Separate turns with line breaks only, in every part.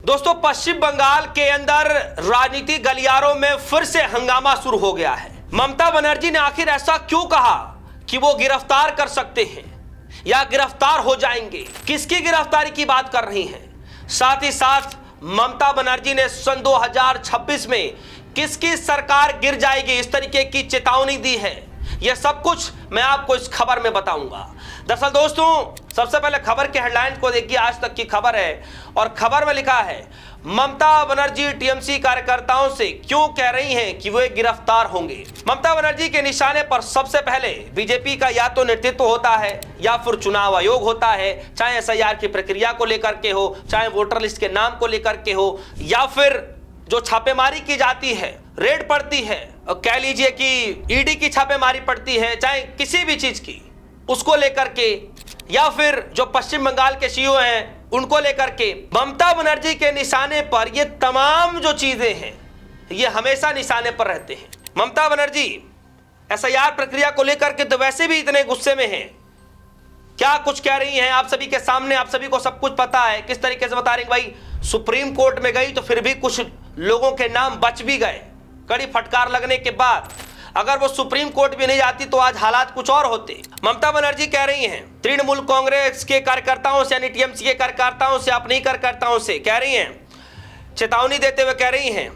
दोस्तों, पश्चिम बंगाल के अंदर राजनीतिक गलियारों में फिर से हंगामा शुरू हो गया है। ममता बनर्जी ने आखिर ऐसा क्यों कहा कि वो गिरफ्तार कर सकते हैं या गिरफ्तार हो जाएंगे? किसकी गिरफ्तारी की बात कर रही हैं? साथ ही साथ ममता बनर्जी ने सन 2026 में किसकी सरकार गिर जाएगी इस तरीके की चेतावनी दी है। यह सब कुछ मैं आपको इस खबर में बताऊंगा। दरअसल दोस्तों, सबसे पहले खबर के हेडलाइन को देखिए। आज तक की खबर है और खबर में लिखा है, ममता बनर्जी टीएमसी कार्यकर्ताओं से क्यों कह रही हैं कि वे गिरफ्तार होंगे। ममता बनर्जी के निशाने पर सबसे पहले बीजेपी का या तो नेतृत्व होता है या फिर चुनाव आयोग होता है, चाहे एसआईआर की प्रक्रिया को लेकर के हो, चाहे वोटर लिस्ट के नाम को लेकर के हो, या फिर जो छापेमारी की जाती है, रेड पड़ती है, और कह लीजिए कि ईडी की छापेमारी पड़ती है, चाहे किसी भी चीज की उसको लेकर के, या फिर जो पश्चिम बंगाल के सीईओ हैं उनको लेकर के। ममता बनर्जी के निशाने पर ये तमाम जो चीजें हैं ये हमेशा निशाने पर रहते हैं। ममता बनर्जी एसआईआर प्रक्रिया को लेकर के तो वैसे भी इतने गुस्से में हैं, क्या कुछ कह रही हैं आप सभी के सामने, आप सभी को सब कुछ पता है। किस तरीके से बता रही भाई, सुप्रीम कोर्ट में गई तो फिर भी कुछ लोगों के नाम बच भी गए कड़ी फटकार लगने के बाद। अगर वो सुप्रीम कोर्ट भी नहीं जाती तो आज हालात कुछ और होते। ममता बनर्जी कह रही हैं तृणमूल कांग्रेस के कार्यकर्ताओं से, यानी टीएमसी के कार्यकर्ताओं से, अपनी कार्यकर्ताओं से कह रही हैं, चेतावनी देते हुए कह रही हैं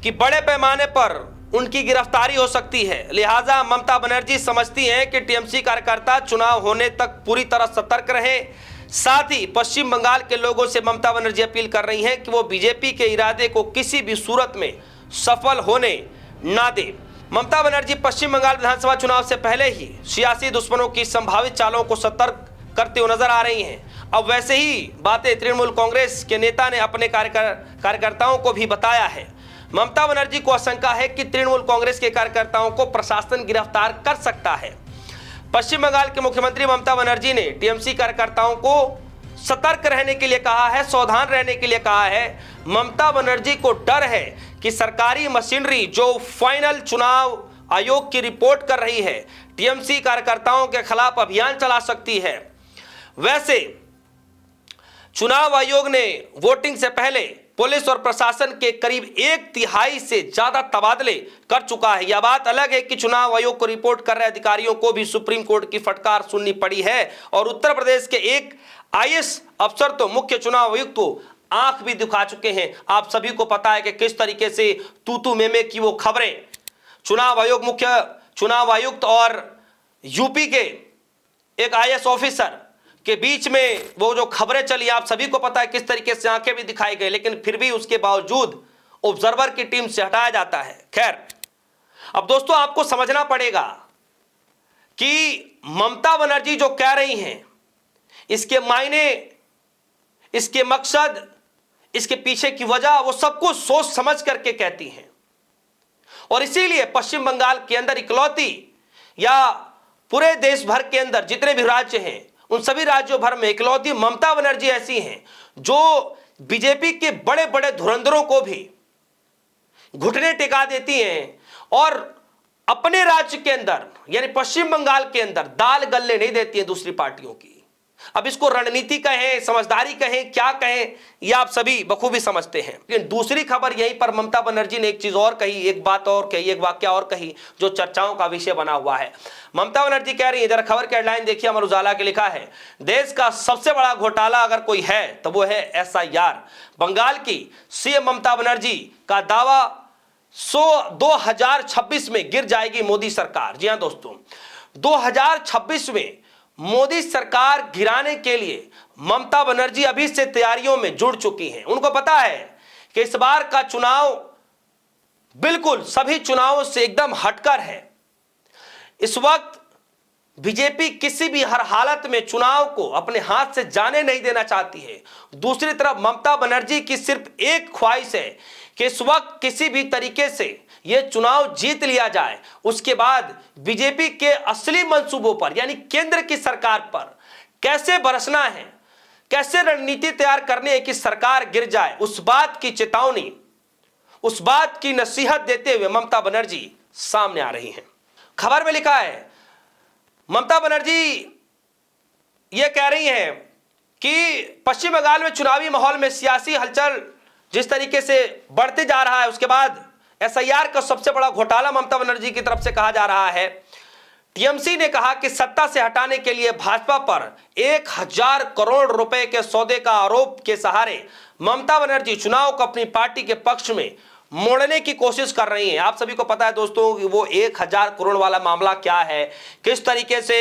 कि बड़े पैमाने पर उनकी गिरफ्तारी हो सकती है। लिहाजा ममता बनर्जी समझती हैं कि टीएमसी कार्यकर्ता चुनाव होने तक पूरी तरह सतर्क रहे। साथ ही पश्चिम बंगाल के लोगों से ममता बनर्जी अपील कर रही हैं कि वो बीजेपी के इरादे को किसी भी सूरत में सफल होने ना दे। ममता बनर्जी पश्चिम बंगाल विधानसभा चुनाव से पहले ही सियासी दुश्मनों की संभावित चालों को सतर्क करते हुए नजर आ रही हैं। अब वैसे ही बातें तृणमूल कांग्रेस के नेता ने अपने कार्यकर्ताओं को भी बताया है। ममता बनर्जी को आशंका है कि तृणमूल कांग्रेस के कार्यकर्ताओं को प्रशासन गिरफ्तार कर सकता है। पश्चिम बंगाल के मुख्यमंत्री ममता बनर्जी ने टीएमसी कार्यकर्ताओं को सतर्क रहने के लिए कहा है, सावधान रहने के लिए कहा है। ममता बनर्जी को डर है कि सरकारी मशीनरी जो फाइनल चुनाव आयोग की रिपोर्ट कर रही है, टीएमसी कार्यकर्ताओं के खिलाफ अभियान चला सकती है। वैसे चुनाव आयोग ने वोटिंग से पहले पुलिस और प्रशासन के करीब 1/3 से ज्यादा तबादले कर चुका है। यह बात अलग है कि चुनाव आयोग को रिपोर्ट कर रहे अधिकारियों को भी सुप्रीम कोर्ट की फटकार सुननी पड़ी है और उत्तर प्रदेश के एक आईएएस अफसर तो मुख्य चुनाव आयुक्त को आंख भी दिखा चुके हैं। आप सभी को पता है कि किस तरीके से तूतू मेमे की वो खबरें चुनाव आयोग, मुख्य चुनाव आयुक्त और यूपी के एक आईएएस ऑफिसर के बीच में वो जो खबरें चली, आप सभी को पता है किस तरीके से आंखें भी दिखाई गई, लेकिन फिर भी उसके बावजूद ऑब्जर्वर की टीम से हटाया जाता है। खैर, अब दोस्तों आपको समझना पड़ेगा कि ममता बनर्जी जो कह रही हैं, इसके मायने, इसके मकसद, इसके पीछे की वजह, वो सब कुछ सोच समझ करके कहती हैं। और इसीलिए पश्चिम बंगाल के अंदर इकलौती, या पूरे देश भर के अंदर जितने भी राज्य हैं उन सभी राज्यों भर में इकलौती ममता बनर्जी ऐसी हैं जो बीजेपी के बड़े बड़े धुरंधरों को भी घुटने टिका देती हैं और अपने राज्य के अंदर, यानी पश्चिम बंगाल के अंदर, दाल गलने नहीं देती हैं दूसरी पार्टियों की। अब इसको रणनीति कहें, समझदारी कहें, क्या कहें, यह आप सभी बखूबी समझते हैं। लेकिन दूसरी खबर यहीं पर ममता बनर्जी ने एक चीज और कही, एक बात और कही, एक वाक्य और कही जो चर्चाओं का विषय बना हुआ है। ममता बनर्जी कह रही है, जरा खबर की हेडलाइन देखिए, अमर उजाला के लिखा है, देश का सबसे बड़ा घोटाला अगर कोई है तो वो है एसआईआर। बंगाल की सीएम ममता बनर्जी का दावा, 2026 में गिर जाएगी मोदी सरकार। जी हां दोस्तों, 2026 में मोदी सरकार गिराने के लिए ममता बनर्जी अभी से तैयारियों में जुड़ चुकी हैं। उनको पता है कि इस बार का चुनाव बिल्कुल सभी चुनावों से एकदम हटकर है। इस वक्त बीजेपी किसी भी हर हालत में चुनाव को अपने हाथ से जाने नहीं देना चाहती है। दूसरी तरफ ममता बनर्जी की सिर्फ एक ख्वाहिश है कि इस वक्त किसी भी तरीके से यह चुनाव जीत लिया जाए, उसके बाद बीजेपी के असली मंसूबों पर, यानी केंद्र की सरकार पर कैसे बरसना है, कैसे रणनीति तैयार करनी है कि सरकार गिर जाए, उस बात की चेतावनी, उस बात की नसीहत देते हुए ममता बनर्जी सामने आ रही हैं। खबर में लिखा है, ममता बनर्जी ये कह रही हैं कि पश्चिम बंगाल में चुनावी माहौल में सियासी हलचल जिस तरीके से बढ़ते जा रहा है, उसके बाद एसआईआर का सबसे बड़ा घोटाला ममता बनर्जी की तरफ से कहा जा रहा है। टीएमसी ने कहा कि सत्ता से हटाने के लिए भाजपा पर 1000 करोड़ रुपए के सौदे का आरोप के सहारे ममता बनर्जी चुनाव को अपनी पार्टी के पक्ष में मोड़ने की कोशिश कर रही हैं। आप सभी को पता है दोस्तों कि वो 1000 करोड़ वाला मामला क्या है, किस तरीके से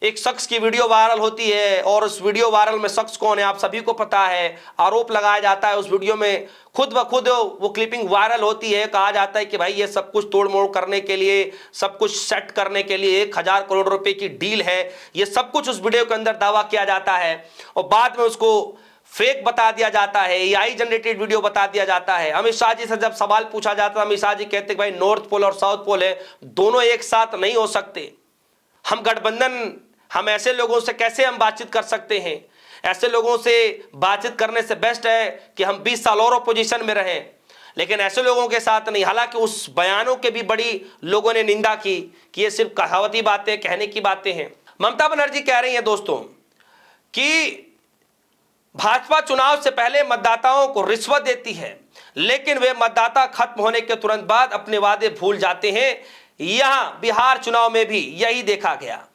एक शख्स की वीडियो वायरल होती है और उस वीडियो वायरल में शख्स कौन है आप सभी को पता है। आरोप लगाया जाता है, उस वीडियो में खुद ब खुद वो क्लिपिंग वायरल होती है। कहा जाता है कि भाई ये सब कुछ तोड़ मोड़ करने के लिए, सब कुछ सेट करने के लिए 1000 करोड़ रुपए की डील है। ये सब कुछ उस वीडियो के अंदर दावा किया जाता है और बाद में उसको फेक बता दिया जाता है, एआई जनरेटेड वीडियो बता दिया जाता है। अमित शाह जी से जब सवाल पूछा जाता है, अमित शाह जी कहते भाई नॉर्थ पोल और साउथ पोल है, दोनों एक साथ नहीं हो सकते। हम गठबंधन, हम ऐसे लोगों से कैसे हम बातचीत कर सकते हैं? ऐसे लोगों से बातचीत करने से बेस्ट है कि हम 20 साल और अपोजिशन में रहें, लेकिन ऐसे लोगों के साथ नहीं। हालांकि उस बयानों के भी बड़ी लोगों ने निंदा की कि ये सिर्फ कहावती बातें, कहने की बातें हैं। ममता बनर्जी कह रही हैं दोस्तों कि भाजपा चुनाव से पहले मतदाताओं को रिश्वत देती है, लेकिन वे मतदाता खत्म होने के तुरंत बाद अपने वादे भूल जाते हैं। यहां बिहार चुनाव में भी यही देखा गया।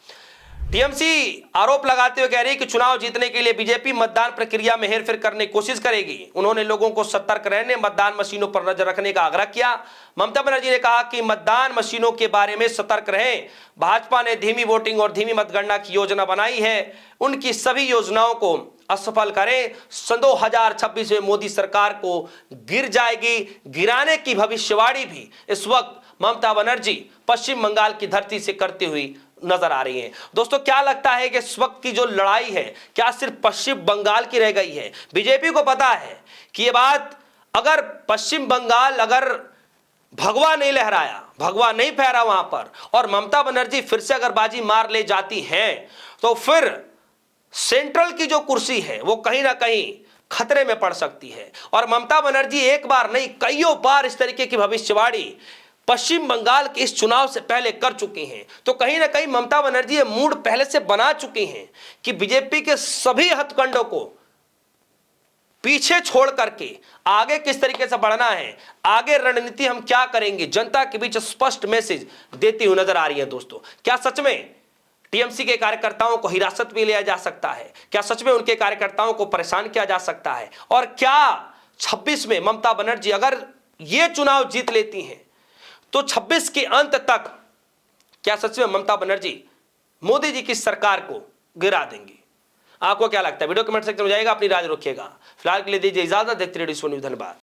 टीएमसी आरोप लगाते हुए कह रही है कि चुनाव जीतने के लिए बीजेपी मतदान प्रक्रिया में हेरफेर करने की कोशिश करेगी। उन्होंने लोगों को सतर्क रहने, मतदान मशीनों पर नजर रखने का आग्रह किया। ममता बनर्जी ने कहा कि मतदान मशीनों के बारे में सतर्क रहें। भाजपा ने धीमी वोटिंग और धीमी मतगणना की योजना बनाई है, उनकी सभी योजनाओं को असफल करें। सन 2026 में मोदी सरकार को गिर जाएगी। गिराने की भविष्यवाणी भी इस वक्त ममता बनर्जी पश्चिम बंगाल की धरती से करती हुई नजर आ रही है। दोस्तों क्या लगता है कि इस वक्त की जो लड़ाई है क्या सिर्फ पश्चिम बंगाल की रह गई है? बीजेपी को पता है कि ये बात, अगर पश्चिम बंगाल, अगर भगवा नहीं लहराया, भगवा नहीं फहरा वहां पर, और ममता बनर्जी फिर से अगर बाजी मार ले जाती हैं, तो फिर सेंट्रल की जो कुर्सी है वो कहीं ना कहीं खतरे में पड़ सकती है। और ममता बनर्जी एक बार नहीं कईयों बार इस तरीके की भविष्यवाणी पश्चिम बंगाल के इस चुनाव से पहले कर चुकी हैं। तो कहीं ना कहीं ममता बनर्जी ये मूड पहले से बना चुकी हैं कि बीजेपी के सभी हथकंडों को पीछे छोड़ करके आगे किस तरीके से बढ़ना है, आगे रणनीति हम क्या करेंगे, जनता के बीच स्पष्ट मैसेज देती हुई नजर आ रही है। दोस्तों क्या सच में टीएमसी के कार्यकर्ताओं को हिरासत में लिया जा सकता है? क्या सच में उनके कार्यकर्ताओं को परेशान किया जा सकता है? और क्या 26 में ममता बनर्जी अगर ये चुनाव जीत लेती हैं तो 26 के अंत तक क्या सच में ममता बनर्जी मोदी जी की सरकार को गिरा देंगी? आपको क्या लगता है? वीडियो कमेंट सेक्शन में जाएगा, अपनी राय रखिएगा। फिलहाल के लिए दीजिए इजाजत। देखते रहिए न्यूज़। धन्यवाद।